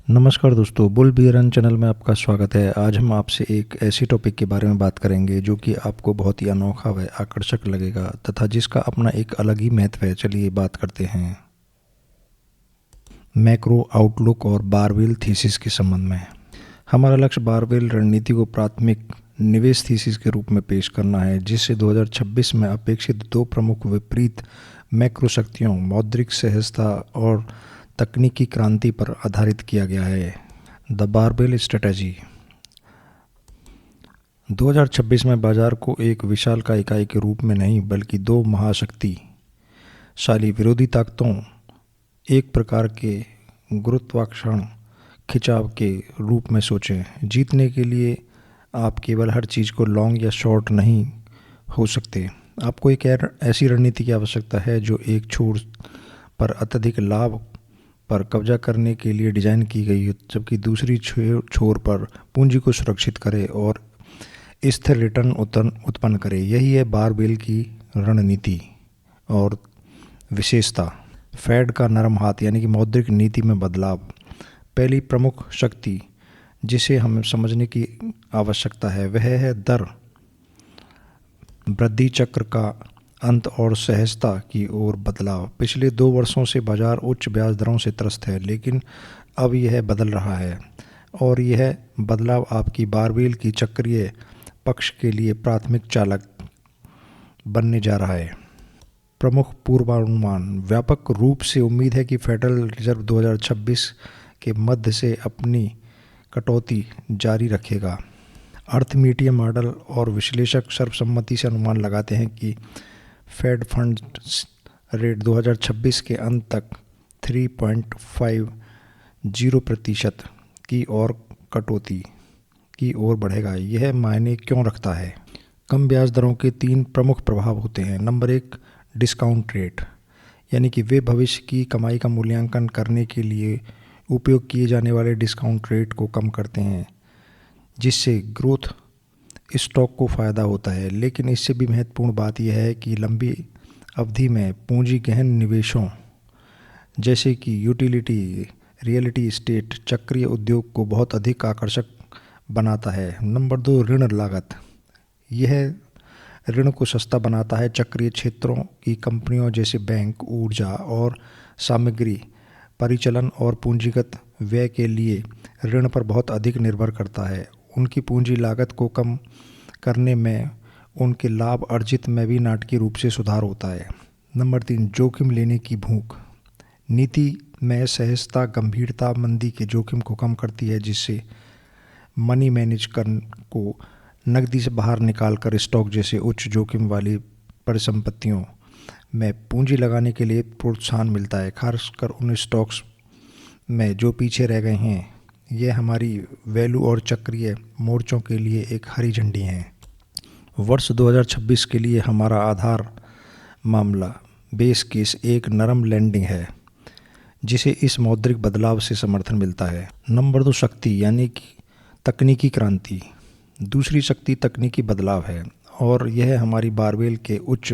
नमस्कार दोस्तों, bull बियरन channel में आपका स्वागत है। आज हम आपसे एक ऐसी टॉपिक के बारे में बात करेंगे जो कि आपको बहुत ही अनोखा व आकर्षक लगेगा तथा जिसका अपना एक अलग ही महत्व है। चलिए बात करते हैं मैक्रो आउटलुक और बारवेल थीसिस के संबंध में। हमारा लक्ष्य बारवेल रणनीति को प्राथमिक निवेश थीसिस के रूप में पेश करना है, जिससे 2026 में अपेक्षित दो प्रमुख विपरीत मैक्रो शक्तियों मौद्रिक सहजता और तकनीकी क्रांति पर आधारित किया गया है। द बारबेल स्ट्रेटजी 2026 में बाजार को एक विशालकाय इकाई के रूप में नहीं बल्कि दो महाशक्तिशाली विरोधी ताकतों, एक प्रकार के गुरुत्वाकर्षण खिंचाव के रूप में सोचें। जीतने के लिए आप केवल हर चीज़ को लॉन्ग या शॉर्ट नहीं हो सकते। आपको एक ऐसी रणनीति की आवश्यकता है जो एक छोर पर अत्यधिक लाभ पर कब्जा करने के लिए डिज़ाइन की गई हो, जबकि दूसरी छोर पर पूंजी को सुरक्षित करे और स्थिर रिटर्न उत्पन्न करे। यही है बारबेल की रणनीति और विशेषता। फेड का नरम हाथ यानी कि मौद्रिक नीति में बदलाव। पहली प्रमुख शक्ति जिसे हमें समझने की आवश्यकता है वह है दर वृद्धि चक्र का अंत और सहजता की ओर बदलाव। पिछले 2 वर्षों से बाजार उच्च ब्याज दरों से त्रस्त है, लेकिन अब यह बदल रहा है और यह बदलाव आपकी बारबेल की चक्रीय पक्ष के लिए प्राथमिक चालक बनने जा रहा है। प्रमुख पूर्वानुमान। व्यापक रूप से उम्मीद है कि फेडरल रिजर्व 2026 के मध्य से अपनी कटौती जारी रखेगा। अर्थमीटिय मॉडल और विश्लेषक सर्वसम्मति से अनुमान लगाते हैं कि फेड फंड रेट 2026 के अंत तक 3.50% की ओर कटौती की ओर बढ़ेगा। यह मायने क्यों रखता है? कम ब्याज दरों के 3 प्रमुख प्रभाव होते हैं। नंबर 1, डिस्काउंट रेट, यानी कि वे भविष्य की कमाई का मूल्यांकन करने के लिए उपयोग किए जाने वाले डिस्काउंट रेट को कम करते हैं, जिससे ग्रोथ स्टॉक को फ़ायदा होता है। लेकिन इससे भी महत्वपूर्ण बात यह है कि लंबी अवधि में पूंजी गहन निवेशों जैसे कि यूटिलिटी, रियल एस्टेट, चक्रीय उद्योग को बहुत अधिक आकर्षक बनाता है। नंबर 2, ऋण लागत। यह ऋण को सस्ता बनाता है। चक्रीय क्षेत्रों की कंपनियों जैसे बैंक, ऊर्जा और सामग्री परिचालन और पूंजीगत व्यय के लिए ऋण पर बहुत अधिक निर्भर करता है। उनकी पूंजी लागत को कम करने में उनके लाभ अर्जित में भी नाटकीय रूप से सुधार होता है। नंबर 3, जोखिम लेने की भूख। नीति में सहजता गंभीरता मंदी के जोखिम को कम करती है, जिससे मनी मैनेज को नकदी से बाहर निकालकर स्टॉक जैसे उच्च जोखिम वाली परिसंपत्तियों में पूंजी लगाने के लिए प्रोत्साहन मिलता है, खासकर उन स्टॉक्स में जो पीछे रह गए हैं। यह हमारी वैल्यू और चक्रीय मोर्चों के लिए एक हरी झंडी है। वर्ष 2026 के लिए हमारा आधार मामला बेस केस एक नरम लैंडिंग है, जिसे इस मौद्रिक बदलाव से समर्थन मिलता है। नंबर 2, शक्ति यानी कि तकनीकी क्रांति। दूसरी शक्ति तकनीकी बदलाव है और यह हमारी बारबेल के उच्च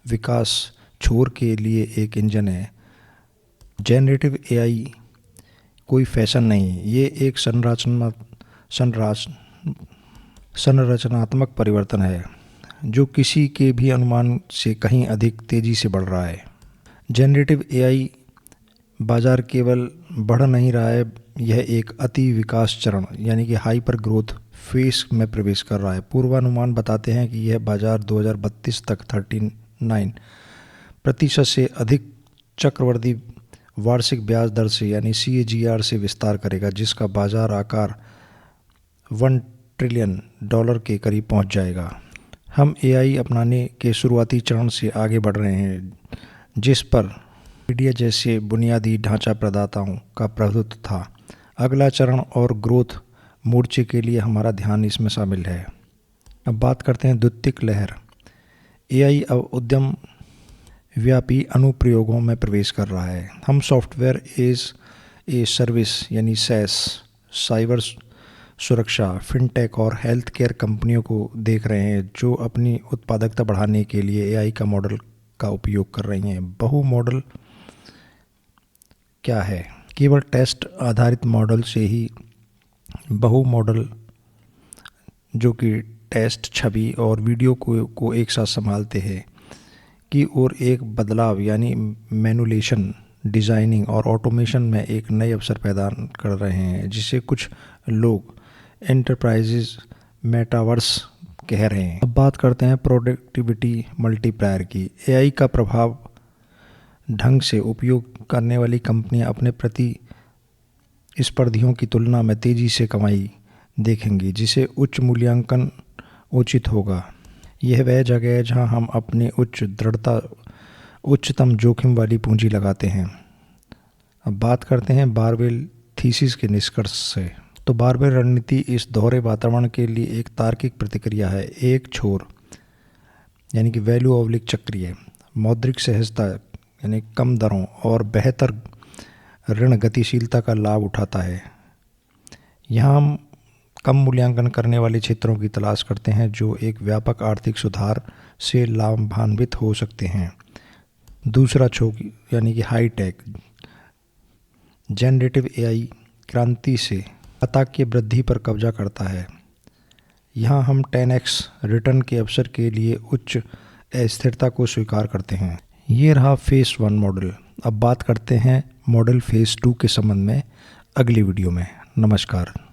विकास छोर के लिए एक इंजन है। जेनरेटिव एआई कोई फैशन नहीं, ये एक संरचनात्मक परिवर्तन है जो किसी के भी अनुमान से कहीं अधिक तेज़ी से बढ़ रहा है। जेनरेटिव एआई बाजार केवल बढ़ नहीं रहा है, यह एक अति विकास चरण यानी कि हाइपर ग्रोथ फेस में प्रवेश कर रहा है। पूर्वानुमान बताते हैं कि यह बाजार 2032 तक 39% से अधिक चक्रवृद्धि वार्षिक ब्याज दर से यानी CAGR से विस्तार करेगा, जिसका बाजार आकार $1 ट्रिलियन के करीब पहुंच जाएगा। हम AI अपनाने के शुरुआती चरण से आगे बढ़ रहे हैं, जिस पर मीडिया जैसे बुनियादी ढांचा प्रदाताओं का प्रभुत्व था। अगला चरण और ग्रोथ मोर्चे के लिए हमारा ध्यान इसमें शामिल है। अब बात करते हैं द्वितीयक लहर। AI अब उद्यम व्यापी अनुप्रयोगों में प्रवेश कर रहा है। हम सॉफ्टवेयर एज ए सर्विस यानी SaaS, साइबर सुरक्षा, फिनटेक और हेल्थ केयर कंपनियों को देख रहे हैं जो अपनी उत्पादकता बढ़ाने के लिए AI का मॉडल का उपयोग कर रही हैं। बहु मॉडल क्या है? केवल टेस्ट आधारित मॉडल से ही बहु मॉडल जो कि टेस्ट, छवि और वीडियो को एक साथ संभालते हैं की ओर एक बदलाव यानी मैनुलेशन, डिज़ाइनिंग और ऑटोमेशन में एक नए अवसर पैदा कर रहे हैं, जिसे कुछ लोग एंटरप्राइजेज मेटावर्स कह रहे हैं। अब बात करते हैं प्रोडक्टिविटी मल्टीप्लायर की। एआई का प्रभाव ढंग से उपयोग करने वाली कंपनियां अपने प्रतिस्पर्धियों की तुलना में तेज़ी से कमाई देखेंगी, जिसे उच्च मूल्यांकन उचित होगा। यह वह जगह है जहां हम अपनी उच्चतम जोखिम वाली पूंजी लगाते हैं। अब बात करते हैं बारबेल थीसिस के निष्कर्ष से। तो बारबेल रणनीति इस दोहरे वातावरण के लिए एक तार्किक प्रतिक्रिया है। एक छोर यानी कि वैल्यू ऑब्लिक चक्रीय मौद्रिक सहजता यानी कम दरों और बेहतर ऋण गतिशीलता का लाभ उठाता है। यहाँ हम कम मूल्यांकन करने वाले क्षेत्रों की तलाश करते हैं जो एक व्यापक आर्थिक सुधार से लाभान्वित हो सकते हैं। दूसरा छोर यानी कि हाई टेक जनरेटिव एआई क्रांति से अताक्य वृद्धि पर कब्जा करता है। यहाँ हम 10x रिटर्न के अवसर के लिए उच्च अस्थिरता को स्वीकार करते हैं। ये रहा फेज़ 1 मॉडल। अब बात करते हैं मॉडल फेज़ 2 के संबंध में अगली वीडियो में। नमस्कार।